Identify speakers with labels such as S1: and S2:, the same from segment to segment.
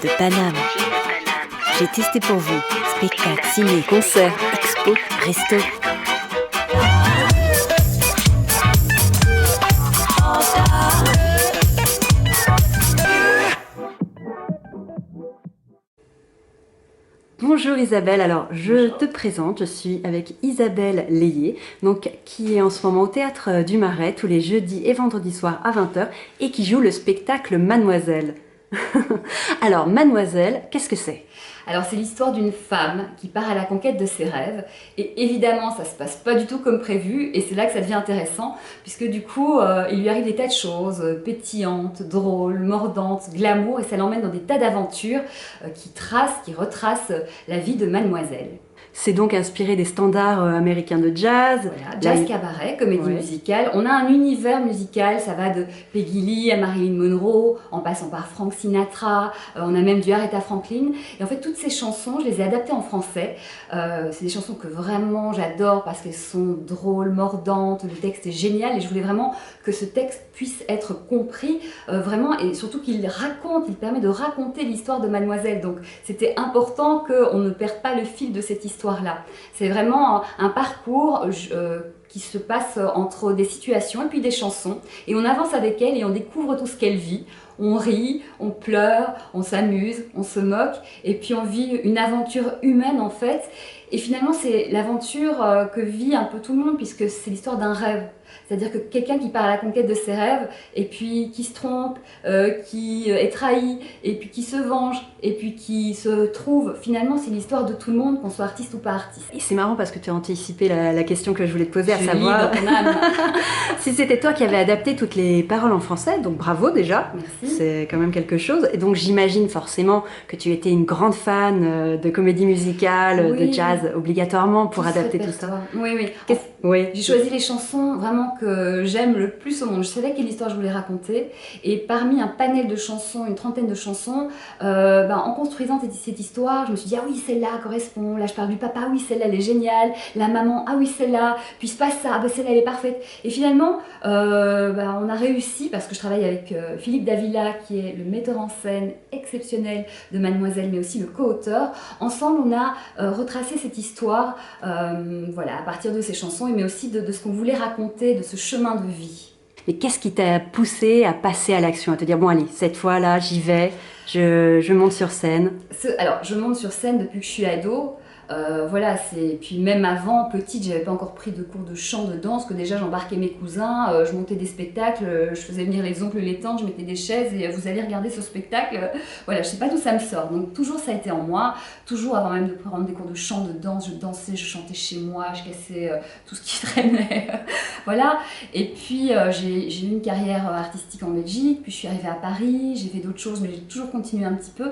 S1: de Paname. J'ai testé pour vous. Spectacle, ciné, concert, expo, resto.
S2: Bonjour Isabelle, alors je te présente, je suis avec Isabelle Léyer, donc, qui est en ce moment au Théâtre du Marais tous les jeudis et vendredis soirs à 20h et qui joue le spectacle Mademoiselle. Alors Mademoiselle, qu'est-ce que c'est ?
S3: Alors c'est l'histoire d'une femme qui part à la conquête de ses rêves et évidemment ça se passe pas du tout comme prévu et c'est là que ça devient intéressant puisque du coup il lui arrive des tas de choses pétillantes, drôles, mordantes, glamour et ça l'emmène dans des tas d'aventures qui retracent la vie de Mademoiselle.
S2: C'est donc inspiré des standards américains de jazz.
S3: Voilà, jazz cabaret, comédie musicale. On a un univers musical, ça va de Peggy Lee à Marilyn Monroe, en passant par Frank Sinatra, on a même du Aretha Franklin. Et en fait, toutes ces chansons, je les ai adaptées en français. C'est des chansons que vraiment j'adore parce qu'elles sont drôles, mordantes, le texte est génial et je voulais vraiment que ce texte puisse être compris vraiment et surtout qu'il permet de raconter l'histoire de Mademoiselle. Donc c'était important qu'on ne perde pas le fil de cette histoire-là. C'est vraiment un parcours qui se passe entre des situations et puis des chansons. Et on avance avec elle et on découvre tout ce qu'elle vit. On rit, on pleure, on s'amuse, on se moque et puis on vit une aventure humaine en fait. Et finalement c'est l'aventure que vit un peu tout le monde puisque c'est l'histoire d'un rêve. C'est-à-dire que quelqu'un qui part à la conquête de ses rêves et puis qui se trompe, qui est trahi et puis qui se venge et puis qui se trouve, finalement c'est l'histoire de tout le monde, qu'on soit artiste ou pas artiste.
S2: Et c'est marrant parce que tu as anticipé la question que je voulais te poser, à
S3: Je
S2: savoir
S3: lis dans ton âme.
S2: si c'était toi qui avais adapté toutes les paroles en français, donc bravo déjà.
S3: Merci.
S2: C'est quand même quelque chose. Et donc j'imagine forcément que tu étais une grande fan de comédie musicale, de jazz, obligatoirement pour adapter tout ça.
S3: Oui, oui.
S2: Oui.
S3: J'ai choisi les chansons vraiment que j'aime le plus au monde. Je savais quelle histoire je voulais raconter. Et parmi un panel de chansons, une trentaine de chansons, en construisant cette histoire, je me suis dit, ah oui, celle-là correspond. Là, je parle du papa, ah oui, celle-là, elle est géniale. La maman, ah oui, celle-là. Puis se passe ça, ah ben celle-là, elle est parfaite. Et finalement, on a réussi, parce que je travaille avec Philippe Davila, qui est le metteur en scène exceptionnel de Mademoiselle, mais aussi le co-auteur. Ensemble, on a retracé cette histoire, voilà, à partir de ces chansons, mais aussi de ce qu'on voulait raconter, de ce chemin de vie.
S2: Mais qu'est-ce qui t'a poussé à passer à l'action, à te dire, bon allez, cette fois-là, j'y vais, je monte sur scène?
S3: Alors, je monte sur scène depuis que je suis ado. Voilà, puis même avant, petite, j'avais pas encore pris de cours de chant, de danse, que déjà j'embarquais mes cousins, je montais des spectacles, je faisais venir les oncles, les tantes, je mettais des chaises et vous allez regarder ce spectacle. Voilà, je sais pas d'où ça me sort. Donc toujours ça a été en moi, toujours avant même de prendre des cours de chant, de danse, je dansais, je chantais chez moi, je cassais tout ce qui traînait. Voilà, et puis j'ai eu une carrière artistique en Belgique, puis je suis arrivée à Paris, j'ai fait d'autres choses, mais j'ai toujours continué un petit peu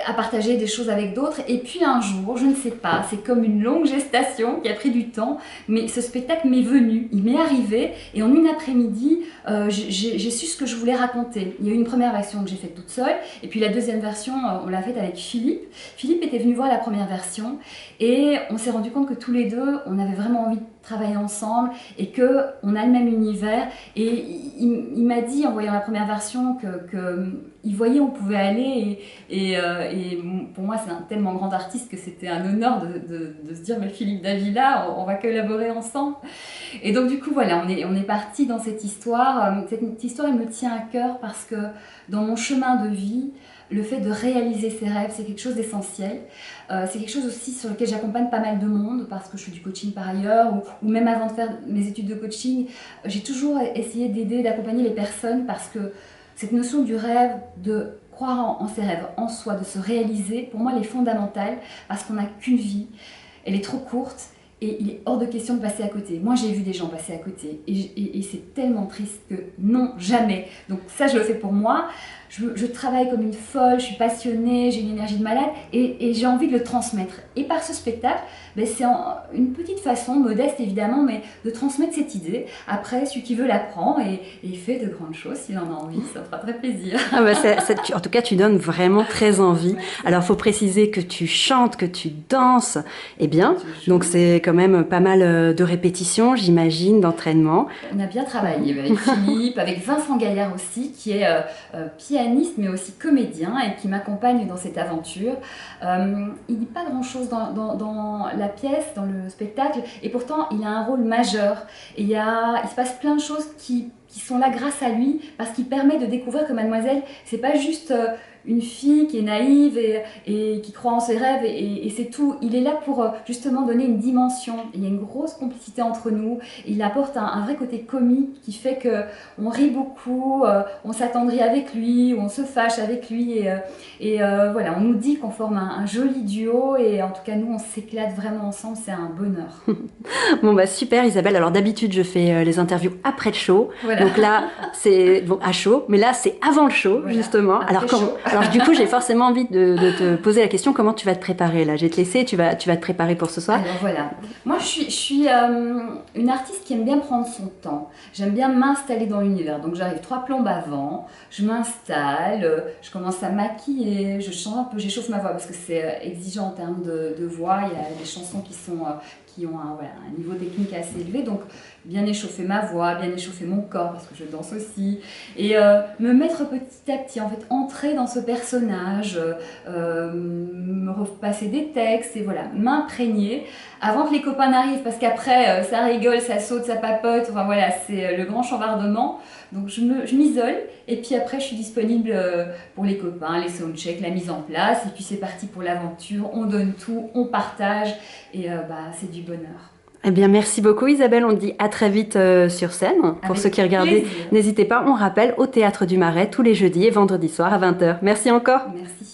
S3: à partager des choses avec d'autres. Et puis un jour, je ne sais pas, c'est comme une longue gestation qui a pris du temps, mais ce spectacle m'est venu, il m'est arrivé, et en une après-midi, j'ai su ce que je voulais raconter. Il y a eu une première version que j'ai faite toute seule, et puis la deuxième version, on l'a faite avec Philippe. Philippe était venu voir la première version, et on s'est rendu compte que tous les deux, on avait vraiment envie de travailler ensemble, et qu'on a le même univers, et il m'a dit, en voyant la première version, qu'il voyait où on pouvait aller, et pour moi c'est un tellement grand artiste que c'était un honneur de se dire mais Philippe Davila, on va collaborer ensemble. Et donc du coup voilà, on est parti dans cette histoire. Cette histoire elle me tient à cœur parce que dans mon chemin de vie, le fait de réaliser ses rêves, c'est quelque chose d'essentiel. C'est quelque chose aussi sur lequel j'accompagne pas mal de monde parce que je fais du coaching par ailleurs ou même avant de faire mes études de coaching, j'ai toujours essayé d'aider, d'accompagner les personnes parce que cette notion du rêve, de croire en ses rêves, en soi, de se réaliser, pour moi elle est fondamentale parce qu'on n'a qu'une vie, elle est trop courte et il est hors de question de passer à côté. Moi j'ai vu des gens passer à côté et c'est tellement triste que non, jamais. Donc ça je le fais pour moi. Je travaille comme une folle, je suis passionnée, j'ai une énergie de malade et j'ai envie de le transmettre. Et par ce spectacle, c'est une petite façon, modeste évidemment, mais de transmettre cette idée. Après, celui qui veut la prend et il fait de grandes choses s'il en a envie, ça fera très plaisir.
S2: Ah en tout cas, tu donnes vraiment très envie. Alors, il faut préciser que tu chantes, que tu danses, eh bien, donc c'est quand même pas mal de répétitions, j'imagine, d'entraînement.
S3: On a bien travaillé avec Philippe, avec Vincent Gaillard aussi, qui est pianiste pianiste mais aussi comédien et qui m'accompagne dans cette aventure. Il dit pas grand-chose dans la pièce, dans le spectacle, et pourtant il a un rôle majeur. Et il se passe plein de choses qui sont là grâce à lui, parce qu'il permet de découvrir que Mademoiselle, c'est pas juste une fille qui est naïve et qui croit en ses rêves et c'est tout. Il est là pour justement donner une dimension. Il y a une grosse complicité entre nous. Il apporte un vrai côté comique qui fait qu'on rit beaucoup, on s'attendrit avec lui, on se fâche avec lui voilà, on nous dit qu'on forme un joli duo et en tout cas nous on s'éclate vraiment ensemble, c'est un bonheur.
S2: Bon bah super Isabelle, alors d'habitude je fais les interviews après le show,
S3: Voilà.
S2: donc là c'est bon, à chaud, mais là c'est avant le show
S3: Voilà.
S2: justement. Alors du coup j'ai forcément envie de te poser la question, comment tu vas te préparer là? Je vais te laisser, tu vas te préparer pour ce soir.
S3: Alors voilà, moi je suis une artiste qui aime bien prendre son temps, j'aime bien m'installer dans l'univers, donc j'arrive 3 plombes avant, je m'installe, je commence à maquiller, je chante un peu, j'échauffe ma voix parce que c'est exigeant en termes de voix, il y a des chansons qui ont un niveau technique assez élevé, donc bien échauffer ma voix, bien échauffer mon corps parce que je danse aussi, et me mettre petit à petit, en fait, entrer dans ce personnage, me repasser des textes et voilà, m'imprégner avant que les copains n'arrivent parce qu'après ça rigole, ça saute, ça papote, enfin voilà, c'est le grand chambardement. Donc je m'isole et puis après je suis disponible pour les copains, les soundchecks, la mise en place et puis c'est parti pour l'aventure, on donne tout, on partage et c'est du bonheur.
S2: Eh bien, merci beaucoup Isabelle, on dit à très vite sur scène. Pour
S3: Avec
S2: ceux qui regardaient,
S3: plaisir.
S2: n'hésitez pas, on rappelle au Théâtre du Marais tous les jeudis et vendredis soirs à 20h. Merci encore.
S3: Merci.